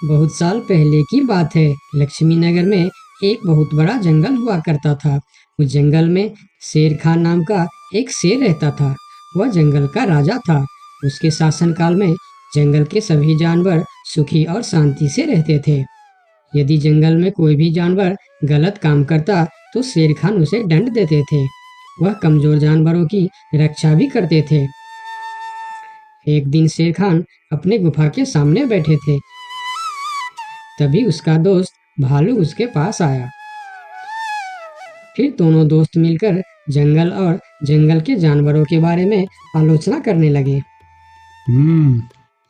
बहुत साल पहले की बात है। लक्ष्मी नगर में एक बहुत बड़ा जंगल हुआ करता था। उस जंगल में शेर खान नाम का एक शेर रहता था। वह जंगल का राजा था। उसके शासनकाल में जंगल के सभी जानवर सुखी और शांति से रहते थे। यदि जंगल में कोई भी जानवर गलत काम करता तो शेर खान उसे दंड देते थे। वह कमजोर जानवरों की रक्षा भी करते थे। एक दिन शेर खान अपने गुफा के सामने बैठे थे। तभी उसका दोस्त भालू उसके पास आया। फिर दोनों दोस्त मिलकर जंगल और जंगल के जानवरों के बारे में आलोचना करने लगे।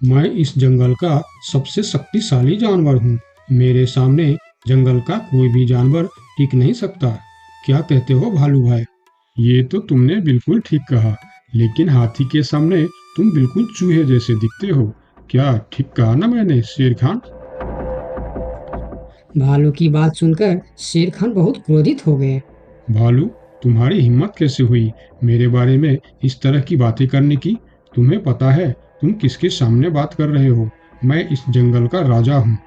मैं इस जंगल का सबसे शक्तिशाली जानवर हूँ। मेरे सामने जंगल का कोई भी जानवर टिक नहीं सकता। क्या कहते हो भालू भाई? ये तो तुमने बिल्कुल ठीक कहा, लेकिन हाथी के सामने तुम बिल्कुल चूहे जैसे दिखते हो। क्या ठीक कहा ना मैंने शेर खान? भालू की बात सुनकर शेर खान बहुत क्रोधित हो गए। भालू, तुम्हारी हिम्मत कैसे हुई मेरे बारे में इस तरह की बातें करने की? तुम्हें पता है तुम किसके सामने बात कर रहे हो? मैं इस जंगल का राजा हूँ।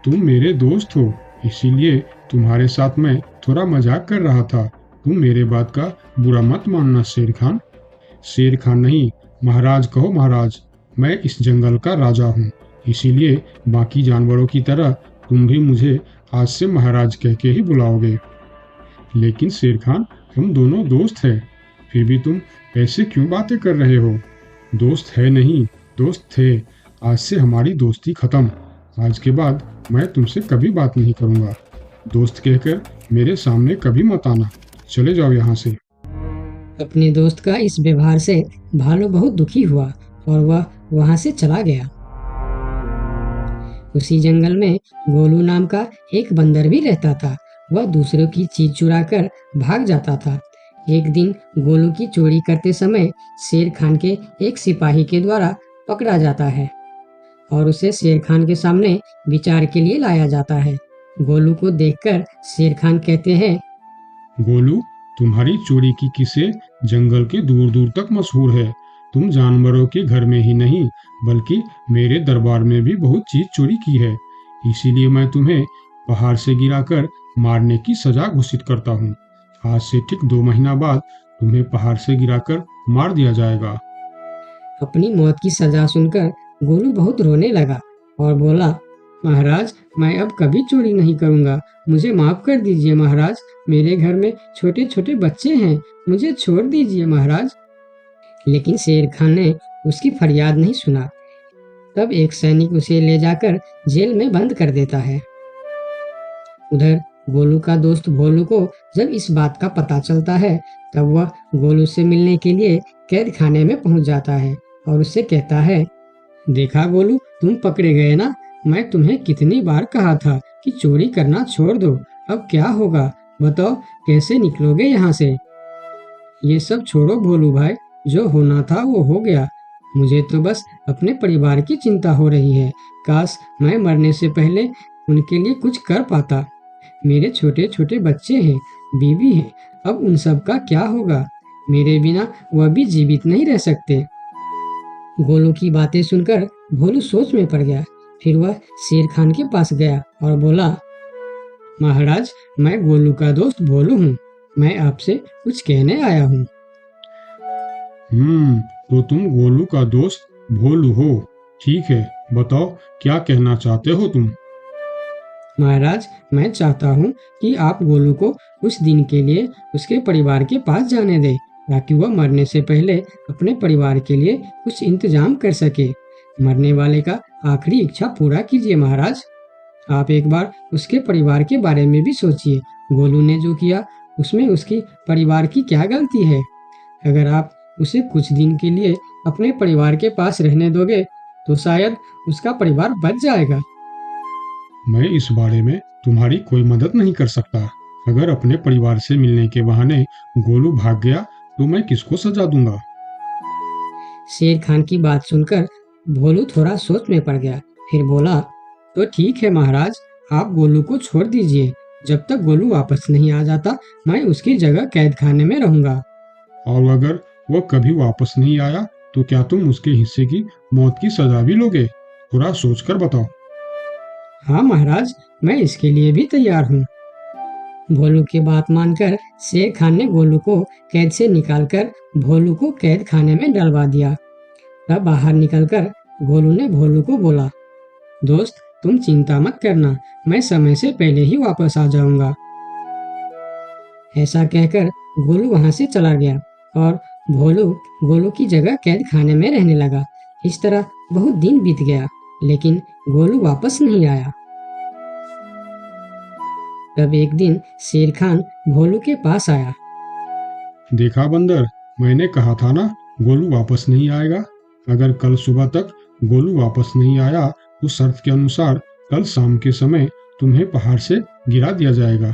तुम मेरे दोस्त हो, इसीलिए तुम्हारे साथ मैं थोड़ा मजाक कर रहा था। तुम मेरे बात का बुरा मत मानना शेर खान। शेर खान नहीं, महाराज कहो महाराज। मैं इस जंगल का राजा हूँ, इसीलिए बाकी जानवरों की तरह तुम भी मुझे आज से महाराज कह के ही बुलाओगे। लेकिन शेर खान, हम दोनों दोस्त हैं, फिर भी तुम ऐसे क्यों बातें कर रहे हो? दोस्त है नहीं, दोस्त थे। आज से हमारी दोस्ती खत्म। आज के बाद मैं तुमसे कभी बात नहीं करूँगा। दोस्त कहकर मेरे सामने कभी मत आना। चले जाओ यहाँ से। अपने दोस्त का इस व्यवहार से भालू बहुत दुखी हुआ और वह वहां से चला गया। उसी जंगल में गोलू नाम का एक बंदर भी रहता था। वह दूसरों की चीज चुराकर भाग जाता था। एक दिन गोलू की चोरी करते समय शेर खान के एक सिपाही के द्वारा पकड़ा जाता है और उसे शेर खान के सामने विचार के लिए लाया जाता है। गोलू को देखकर शेर खान कहते हैं, गोलू, तुम्हारी चोरी की किस्से जंगल के दूर दूर तक मशहूर है। तुम जानवरों के घर में ही नहीं, बल्कि मेरे दरबार में भी बहुत चीज चोरी की है। इसीलिए मैं तुम्हें पहाड़ से गिराकर मारने की सजा घोषित करता हूँ। आज से ठीक 2 महीना बाद तुम्हें पहाड़ से गिराकर मार दिया जाएगा। अपनी मौत की सजा सुनकर गोलू बहुत रोने लगा और बोला, महाराज, मैं अब कभी चोरी नहीं करूंगा। मुझे माफ कर दीजिए महाराज। मेरे घर में छोटे छोटे बच्चे हैं, मुझे छोड़ दीजिए महाराज। लेकिन शेर खान ने उसकी फरियाद नहीं सुना। तब एक सैनिक उसे ले जाकर जेल में बंद कर देता है। उधर गोलू का दोस्त भोलू को जब इस बात का पता चलता है, तब वह गोलू से मिलने के लिए कैद खाने में पहुंच जाता है और उससे कहता है, देखा गोलू, तुम पकड़े गए ना। मैं तुम्हें कितनी बार कहा था कि चोरी करना छोड़ दो। अब क्या होगा बताओ, कैसे निकलोगे यहाँ से? ये सब छोड़ो भोलू भाई, जो होना था वो हो गया। मुझे तो बस अपने परिवार की चिंता हो रही है। काश मैं मरने से पहले उनके लिए कुछ कर पाता। मेरे छोटे छोटे बच्चे हैं, बीवी है, अब उन सब का क्या होगा? मेरे बिना वह भी जीवित नहीं रह सकते। गोलू की बातें सुनकर भोलू सोच में पड़ गया। फिर वह शेर खान के पास गया और बोला, महाराज, मैं गोलू का दोस्त भोलू हूँ। मैं आपसे कुछ कहने आया हूँ। तो तुम गोलू का दोस्त भोलू हो? ठीक है, बताओ क्या कहना चाहते हो तुम? महाराज, मैं चाहता हूँ कि आप गोलू को कुछ दिन के लिए उसके परिवार के पास जाने दें, ताकि वह मरने से पहले अपने परिवार के लिए कुछ इंतजाम कर सके। मरने वाले का आखिरी इच्छा पूरा कीजिए महाराज। आप एक बार उसके परिवार के बारे में भी सोचिए। गोलू ने जो किया उसमें उसकी परिवार की क्या गलती है? अगर आप उसे कुछ दिन के लिए अपने परिवार के पास रहने दोगे तो शायद उसका परिवार बच जाएगा। मैं इस बारे में तुम्हारी कोई मदद नहीं कर सकता। अगर अपने परिवार से मिलने के बहाने गोलू भाग गया तो मैं किसको सजा दूंगा? शेर खान की बात सुनकर भोलू थोड़ा सोच में पड़ गया। फिर बोला, तो ठीक है महाराज, आप गोलू को छोड़ दीजिए। जब तक गोलू वापस नहीं आ जाता, मैं उसकी जगह कैद खाने में रहूंगा। और अगर वो कभी वापस नहीं आया तो क्या तुम उसके हिस्से की मौत की सजा भी लोगे? थोड़ा सोचकर बताओ। हाँ महाराज, मैं इसके लिए भी तैयार हूँ। भोलू की बात मानकर शेर खान ने गोलू को कैद से निकालकर भोलू को कैद खाने में डलवा दिया। तब बाहर निकलकर गोलू ने भोलू को बोला, दोस्त तुम चिंता मत करना, मैं समय से पहले ही वापस आ जाऊंगा। ऐसा कहकर गोलू वहां से चला गया और भोलू गोलू की जगह कैद खाने में रहने लगा। इस तरह बहुत दिन बीत गया, लेकिन गोलू वापस नहीं आया। तब एक दिन शेर खान भोलू के पास आया। देखा बंदर, मैंने कहा था ना गोलू वापस नहीं आएगा। अगर कल सुबह तक गोलू वापस नहीं आया तो शर्त के अनुसार कल शाम के समय तुम्हें पहाड़ से गिरा दिया जाएगा।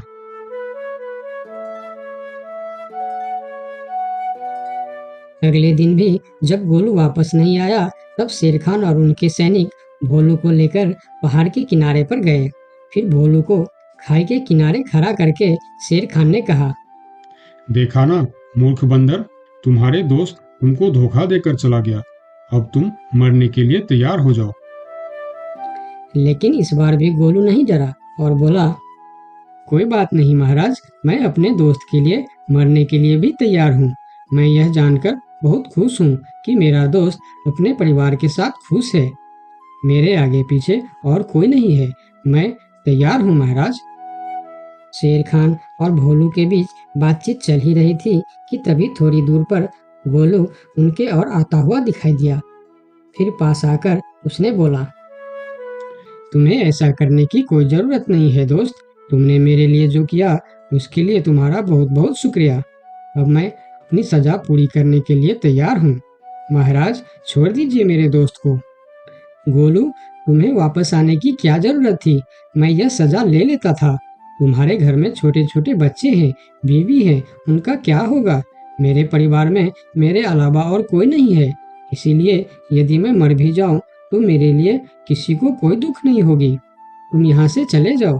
अगले दिन भी जब गोलू वापस नहीं आया, तब शेर खान और उनके सैनिक भोलू को लेकर पहाड़ के किनारे पर गए। फिर भोलू को खाई के किनारे खड़ा करके शेर खान ने कहा, देखा ना मूर्ख बंदर, तुम्हारे दोस्त तुमको धोखा देकर चला गया। अब तुम मरने के लिए तैयार हो जाओ। लेकिन इस बार भी गोलू नहीं डरा और बोला, कोई बात नहीं महाराज, मैं अपने दोस्त के लिए मरने के लिए भी तैयार हूँ। मैं यह जानकर बहुत खुश हूँ कि मेरा दोस्त अपने परिवार के साथ खुश है। मेरे आगे पीछे और कोई नहीं है, मैं तैयार हूँ महाराज। शेर खान और भोलू के बीच बातचीत चल ही रही थी कि तभी थोड़ी दूर पर गोलू उनके और आता हुआ दिखाई दिया। फिर पास आकर उसने बोला, तुम्हें ऐसा करने की कोई जरूरत नहीं है दोस्त। तुमने मेरे लिए जो किया उसके लिए तुम्हारा बहुत बहुत शुक्रिया। अब मैं अपनी सजा पूरी करने के लिए तैयार हूँ। महाराज छोड़ दीजिए मेरे दोस्त को। गोलू, तुम्हें वापस आने की क्या जरूरत थी? मैं यह सजा ले लेता था। तुम्हारे घर में छोटे छोटे बच्चे हैं, बीवी है, उनका क्या होगा? मेरे परिवार में मेरे अलावा और कोई नहीं है। इसीलिए यदि मैं मर भी जाऊं तो मेरे लिए किसी को कोई दुख नहीं होगी। तुम यहाँ से चले जाओ।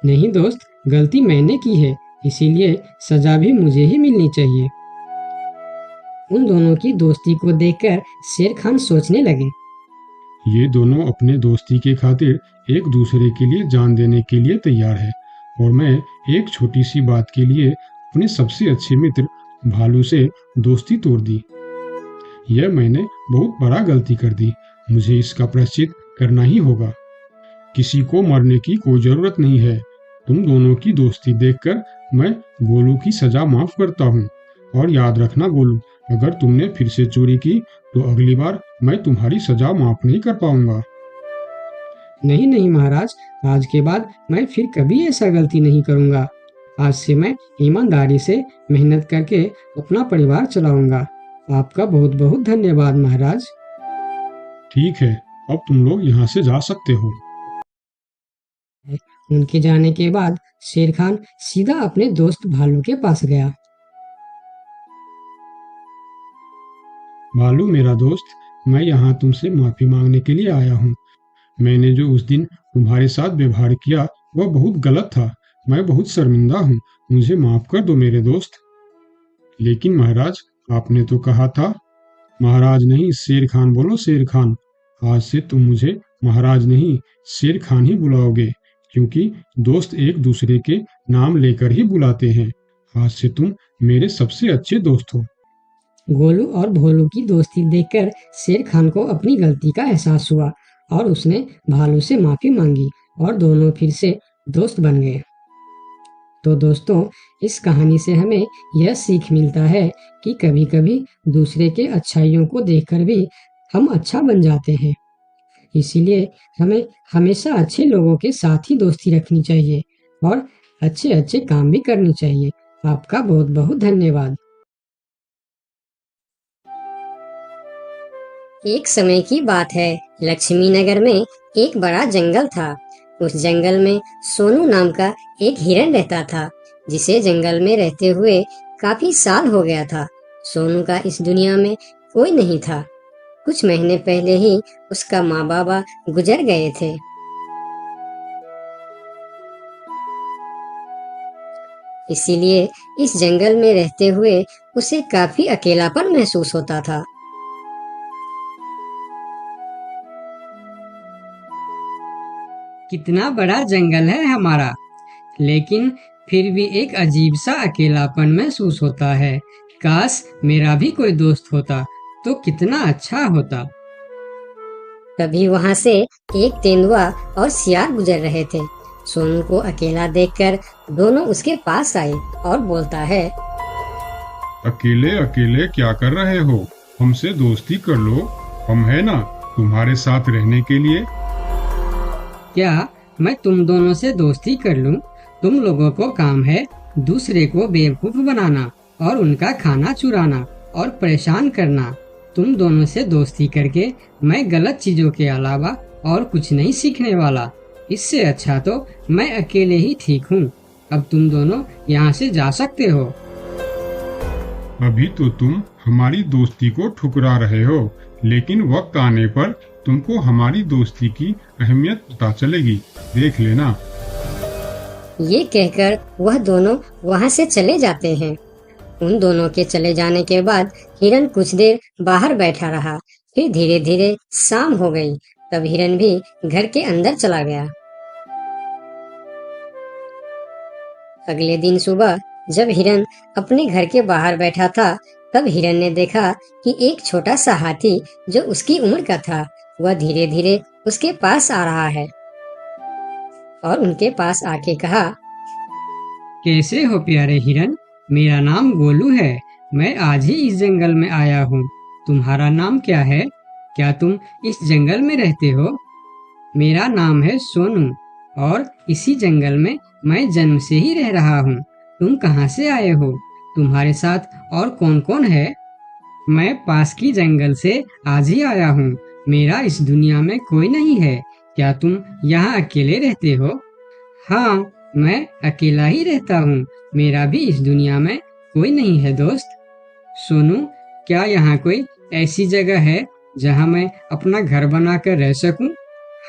नहीं दोस्त, गलती मैंने की है, इसीलिए सजा भी मुझे ही मिलनी चाहिए। उन दोनों की दोस्ती को देखकर शेर खान सोचने लगे, ये दोनों अपने दोस्ती के खातिर एक दूसरे के लिए जान देने के लिए तैयार है, और मैं एक छोटी सी बात के लिए अपने सबसे अच्छे मित्र भालू से दोस्ती तोड़ दी। यह मैंने बहुत बड़ा गलती कर दी। मुझे इसका प्रायश्चित करना ही होगा। किसी को मरने की कोई जरूरत नहीं है। तुम दोनों की दोस्ती देखकर मैं गोलू की सजा माफ करता हूँ। और याद रखना गोलू, अगर तुमने फिर से चोरी की तो अगली बार मैं तुम्हारी सजा माफ नहीं कर पाऊंगा। नहीं नहीं महाराज, आज के बाद मैं फिर कभी ऐसा गलती नहीं करूंगा। आज से मैं ईमानदारी से मेहनत करके अपना परिवार चलाऊंगा। आपका बहुत बहुत धन्यवाद महाराज। ठीक है, अब तुम लोग यहाँ से जा सकते हो। उनके जाने के बाद शेर खान सीधा अपने दोस्त भालू के पास गया। भालू मेरा दोस्त, मैं यहाँ तुमसे माफी मांगने के लिए आया हूँ। मैंने जो उस दिन तुम्हारे साथ व्यवहार किया वह बहुत गलत था। मैं बहुत शर्मिंदा हूँ। मुझे माफ कर दो मेरे दोस्त। लेकिन महाराज, आपने तो कहा था। महाराज नहीं, शेर खान बोलो, शेर खान। आज से तुम मुझे महाराज नहीं, शेर खान ही बुलाओगे, क्योंकि दोस्त एक दूसरे के नाम लेकर ही बुलाते हैं। आज से तुम मेरे सबसे अच्छे दोस्त हो। गोलू और भोलू की दोस्ती देखकर शेर खान को अपनी गलती का एहसास हुआ और उसने भालू से माफी मांगी और दोनों फिर से दोस्त बन गए। तो दोस्तों, इस कहानी से हमें यह सीख मिलता है कि कभी-कभी दूसरे के अच्छाइयों को देखकर भी हम अच्छा बन जाते हैं। इसीलिए हमें हमेशा अच्छे लोगों के साथ ही दोस्ती रखनी चाहिए और अच्छे अच्छे काम भी करनी चाहिए। आपका बहुत बहुत धन्यवाद। एक समय की बात है, लक्ष्मी नगर में एक बड़ा जंगल था। उस जंगल में सोनू नाम का एक हिरन रहता था, जिसे जंगल में रहते हुए काफी साल हो गया था। सोनू का इस दुनिया में कोई नहीं था। कुछ महीने पहले ही उसका माँ बाबा गुजर गए थे। इसीलिए इस जंगल में रहते हुए उसे काफी अकेलापन महसूस होता था। कितना बड़ा जंगल है हमारा, लेकिन फिर भी एक अजीब सा अकेलापन महसूस होता है। काश मेरा भी कोई दोस्त होता तो कितना अच्छा होता। तभी वहां से एक तेंदुआ और सियार गुजर रहे थे। सोनू को अकेला देखकर दोनों उसके पास आए और बोलता है, अकेले अकेले क्या कर रहे हो? हमसे दोस्ती कर लो, हम है ना तुम्हारे साथ रहने के लिए। क्या मैं तुम दोनों से दोस्ती कर लूं? तुम लोगों को काम है दूसरे को बेवकूफ बनाना और उनका खाना चुराना और परेशान करना। तुम दोनों से दोस्ती करके मैं गलत चीजों के अलावा और कुछ नहीं सीखने वाला। इससे अच्छा तो मैं अकेले ही ठीक हूँ। अब तुम दोनों यहाँ से जा सकते हो। अभी तो तुम हमारी दोस्ती को ठुकरा रहे हो, लेकिन वक्त आने पर तुमको हमारी दोस्ती की अहमियत पता चलेगी, देख लेना। ये कहकर वह दोनों वहां से चले जाते हैं। उन दोनों के चले जाने के बाद हिरन कुछ देर बाहर बैठा रहा। फिर धीरे धीरे शाम हो गई। तब हिरन भी घर के अंदर चला गया। अगले दिन सुबह जब हिरन अपने घर के बाहर बैठा था, तब हिरन ने देखा कि एक छोटा सा हाथी जो उसकी उम्र का था, वह धीरे धीरे उसके पास आ रहा है और उनके पास आके कहा, कैसे हो प्यारे हिरन? मेरा नाम गोलू है। मैं आज ही इस जंगल में आया हूँ। तुम्हारा नाम क्या है? क्या तुम इस जंगल में रहते हो? मेरा नाम है सोनू और इसी जंगल में मैं जन्म से ही रह रहा हूँ। तुम कहाँ से आए हो? तुम्हारे साथ और कौन कौन है? मैं पास की जंगल से आज ही आया हूँ। मेरा इस दुनिया में कोई नहीं है। क्या तुम यहाँ अकेले रहते हो? हाँ, मैं अकेला ही रहता हूँ। मेरा भी इस दुनिया में कोई नहीं है दोस्त। सोनू, क्या यहाँ कोई ऐसी जगह है जहाँ मैं अपना घर बनाकर रह सकूं?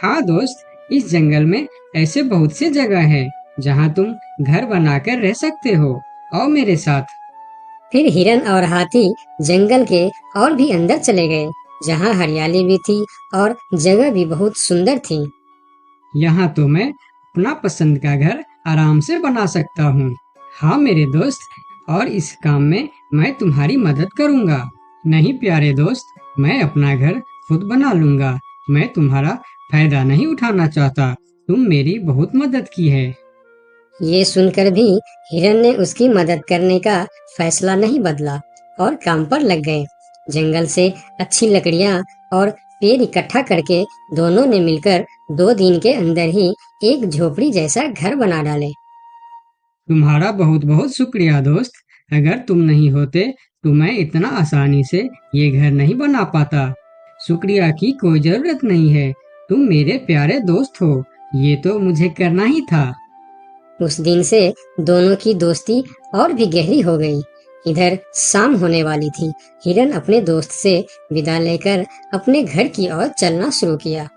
हाँ दोस्त, इस जंगल में ऐसे बहुत से जगह हैं जहाँ तुम घर बनाकर रह सकते हो। आओ मेरे साथ। फिर हिरन और हाथी जंगल के और भी अंदर चले गए, जहाँ हरियाली भी थी और जगह भी बहुत सुंदर थी। यहाँ तो मैं अपना पसंद का घर आराम से बना सकता हूँ। हाँ मेरे दोस्त, और इस काम में मैं तुम्हारी मदद करूँगा। नहीं प्यारे दोस्त, मैं अपना घर खुद बना लूँगा। मैं तुम्हारा फायदा नहीं उठाना चाहता। तुम मेरी बहुत मदद की है। ये सुनकर भी हिरन ने उसकी मदद करने का फैसला नहीं बदला और काम पर लग गए। जंगल से अच्छी लकड़ियाँ और पेड़ इकट्ठा करके दोनों ने मिलकर 2 दिन के अंदर ही एक झोपड़ी जैसा घर बना डाले। तुम्हारा बहुत बहुत शुक्रिया दोस्त। अगर तुम नहीं होते तो मैं इतना आसानी से ये घर नहीं बना पाता। शुक्रिया की कोई जरूरत नहीं है। तुम मेरे प्यारे दोस्त हो। ये तो मुझे करना ही था। उस दिन से दोनों की दोस्ती और भी गहरी हो गई। इधर शाम होने वाली थी। हिरन अपने दोस्त से विदा लेकर अपने घर की ओर चलना शुरू किया।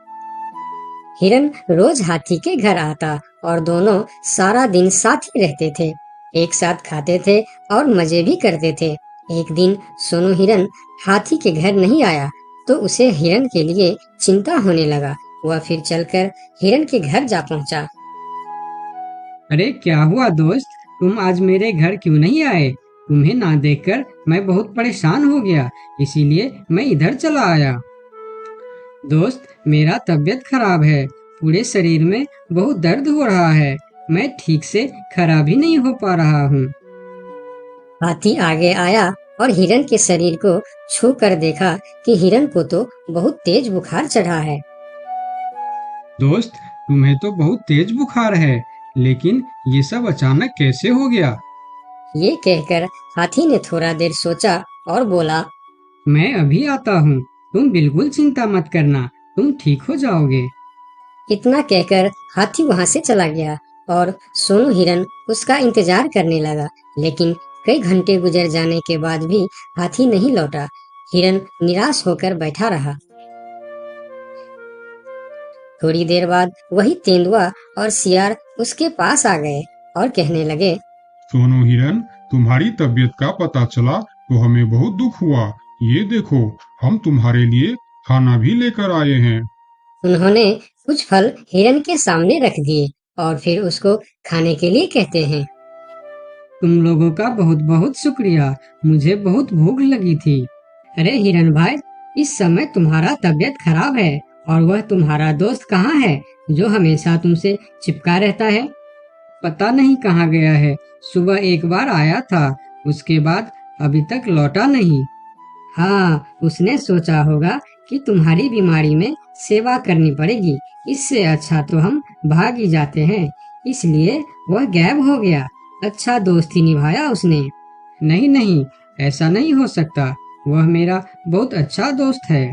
हिरन रोज हाथी के घर आता और दोनों सारा दिन साथ ही रहते थे। एक साथ खाते थे और मजे भी करते थे। एक दिन सोनू हिरन हाथी के घर नहीं आया तो उसे हिरन के लिए चिंता होने लगा। वह फिर चलकर हिरन के घर जा पहुंचा। अरे क्या हुआ दोस्त, तुम आज मेरे घर क्यों नहीं आए? तुम्हें ना देखकर मैं बहुत परेशान हो गया, इसीलिए मैं इधर चला आया। दोस्त, मेरा तबीयत खराब है। पूरे शरीर में बहुत दर्द हो रहा है। मैं ठीक से खड़ा भी नहीं हो पा रहा हूँ। हाथी आगे आया और हिरन के शरीर को छू कर देखा कि हिरन को तो बहुत तेज बुखार चढ़ा है। दोस्त, तुम्हें तो बहुत तेज बुखार है, लेकिन ये सब अचानक कैसे हो गया? ये कहकर हाथी ने थोड़ा देर सोचा और बोला, मैं अभी आता हूँ। तुम बिल्कुल चिंता मत करना, तुम ठीक हो जाओगे। इतना कहकर हाथी वहां से चला गया और सोनू हिरन उसका इंतजार करने लगा। लेकिन कई घंटे गुजर जाने के बाद भी हाथी नहीं लौटा। हिरन निराश होकर बैठा रहा। थोड़ी देर बाद वही तेंदुआ और सियार उसके पास आ गए और कहने लगे, सोनू हिरन, तुम्हारी तबीयत का पता चला तो हमें बहुत दुख हुआ। ये देखो, हम तुम्हारे लिए खाना भी लेकर आए हैं। उन्होंने कुछ फल हिरन के सामने रख दिए और फिर उसको खाने के लिए कहते हैं। तुम लोगों का बहुत बहुत शुक्रिया, मुझे बहुत भूख लगी थी। अरे हिरन भाई, इस समय तुम्हारा तबीयत खराब है और वह तुम्हारा दोस्त कहाँ है जो हमेशा तुमसे चिपका रहता है? पता नहीं कहाँ गया है। सुबह एक बार आया था, उसके बाद अभी तक लौटा नहीं। हाँ, उसने सोचा होगा कि तुम्हारी बीमारी में सेवा करनी पड़ेगी, इससे अच्छा तो हम भाग ही जाते हैं, इसलिए वह गायब हो गया। अच्छा दोस्त ही निभाया उसने। नहीं नहीं, ऐसा नहीं हो सकता, वह मेरा बहुत अच्छा दोस्त है।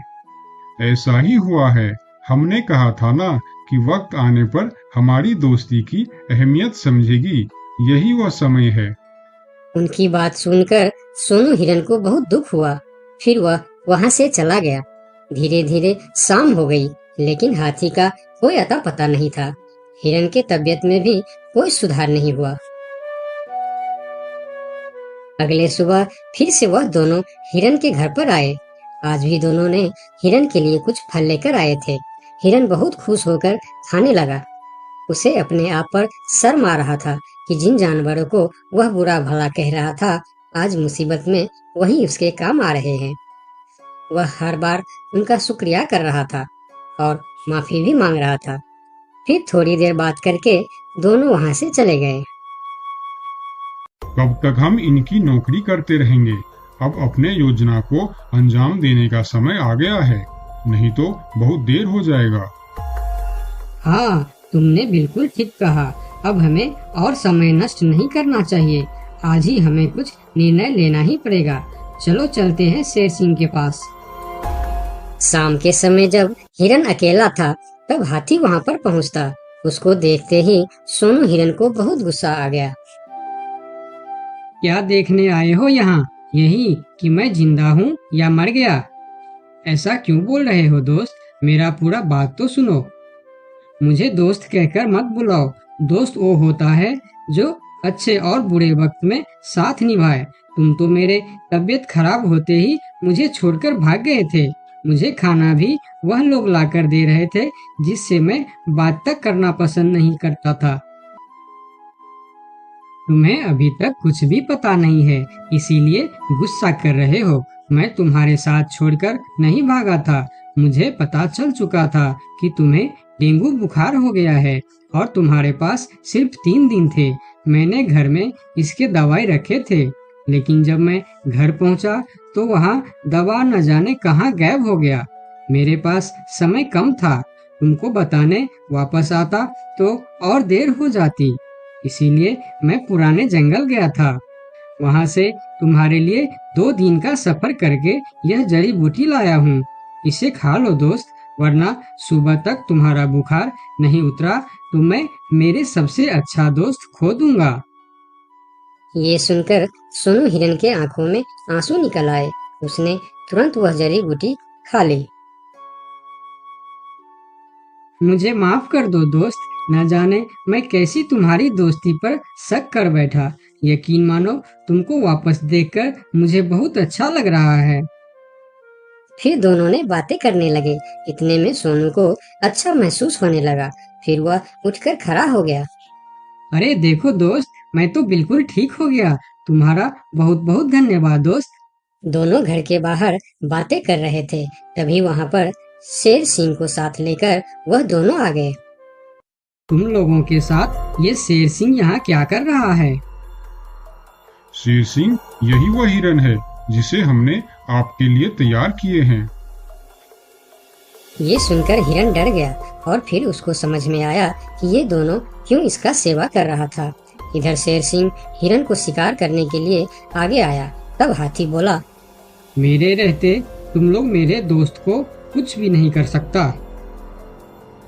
ऐसा ही हुआ है। हमने कहा था ना कि वक्त आने पर हमारी दोस्ती की अहमियत समझेगी। यही वह समय है। उनकी बात सुनकर सोनू हिरन को बहुत दुख हुआ। फिर वह वहां से चला गया। धीरे धीरे शाम हो गई, लेकिन हाथी का कोई अता पता नहीं था। हिरन के तबीयत में भी कोई सुधार नहीं हुआ। अगले सुबह फिर से वह दोनों हिरन के घर पर आए। आज भी दोनों ने हिरन के लिए कुछ फल लेकर आए थे। हिरन बहुत खुश होकर खाने लगा। उसे अपने आप पर शर्म आ रहा था कि जिन जानवरों को वह बुरा भला कह रहा था, आज मुसीबत में वही उसके काम आ रहे हैं। वह हर बार उनका शुक्रिया कर रहा था और माफी भी मांग रहा था। फिर थोड़ी देर बात करके दोनों वहां से चले गए। कब तक हम इनकी नौकरी करते रहेंगे? अब अपने योजना को अंजाम देने का समय आ गया है, नहीं तो बहुत देर हो जाएगा। हाँ, तुमने बिल्कुल ठीक कहा। अब हमें और समय नष्ट नहीं करना चाहिए। आज ही हमें कुछ निर्णय लेना ही पड़ेगा। चलो चलते हैं शेर सिंह के पास। शाम के समय जब हिरन अकेला था, तब हाथी वहां पर पहुंचता। उसको देखते ही सोनू हिरन को बहुत गुस्सा आ गया। क्या देखने आए हो यहाँ? यही कि मैं जिंदा हूँ या मर गया? ऐसा क्यों बोल रहे हो दोस्त? मेरा पूरा बात तो सुनो। मुझे दोस्त कहकर मत बुलाओ। दोस्त वो होता है जो अच्छे और बुरे वक्त में साथ निभाए। तुम तो मेरे तबीयत खराब होते ही मुझे छोड़कर भाग गए थे। मुझे खाना भी वह लोग लाकर दे रहे थे जिससे मैं बात तक करना पसंद नहीं करता था। तुम्हें अभी तक कुछ भी पता नहीं है, इसीलिए गुस्सा कर रहे हो। मैं तुम्हारे साथ छोड़कर नहीं भागा था। मुझे पता चल चुका था कि तुम्हें डेंगू बुखार हो गया है और तुम्हारे पास सिर्फ 3 दिन थे। मैंने घर में इसके दवाई रखे थे, लेकिन जब मैं घर पहुंचा तो वहाँ दवा न जाने कहाँ गायब हो गया। मेरे पास समय कम था। तुमको बताने वापस आता तो और देर हो जाती, इसीलिए मैं पुराने जंगल गया था। वहाँ से तुम्हारे लिए 2 दिन का सफर करके यह जड़ी बूटी लाया हूँ। इसे खा लो दोस्त, वरना सुबह तक तुम्हारा बुखार नहीं उतरा तो मैं मेरे सबसे अच्छा दोस्त खो दूंगा। ये सुनकर सोनू हिरन के आंखों में आंसू निकल आए। उसने तुरंत वह जड़ी बूटी खा ली। मुझे माफ कर दो दोस्त, न जाने मैं कैसी तुम्हारी दोस्ती पर शक कर बैठा। यकीन मानो, तुमको वापस देखकर मुझे बहुत अच्छा लग रहा है। फिर दोनों ने बातें करने लगे। इतने में सोनू को अच्छा महसूस होने लगा। फिर वह उठकर खड़ा हो गया। अरे देखो दोस्त, मैं तो बिल्कुल ठीक हो गया। तुम्हारा बहुत बहुत धन्यवाद दोस्त। दोनों घर के बाहर बातें कर रहे थे, तभी वहां पर शेर सिंह को साथ लेकर वह दोनों आ गए। तुम लोगों के साथ ये शेर सिंह यहाँ क्या कर रहा है? शेर सिंह, यही वह हिरन है जिसे हमने आपके लिए तैयार किए हैं। ये सुनकर हिरन डर गया और फिर उसको समझ में आया कि ये दोनों क्यों इसका सेवा कर रहा था। इधर शेर सिंह हिरन को शिकार करने के लिए आगे आया। तब हाथी बोला, मेरे रहते तुम लोग मेरे दोस्त को कुछ भी नहीं कर सकता।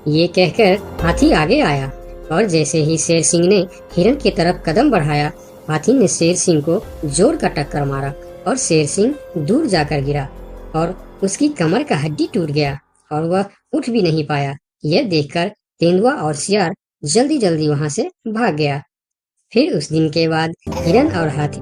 ये कहकर हाथी आगे आया और जैसे ही शेर सिंह ने हिरन की तरफ कदम बढ़ाया, हाथी ने शेर सिंह को जोर का टक्कर मारा और शेर सिंह दूर जाकर गिरा और उसकी कमर का हड्डी टूट गया और वह उठ भी नहीं पाया। यह देखकर तेंदुआ और सियार जल्दी जल्दी वहां से भाग गया। फिर उस दिन के बाद हिरन और हाथी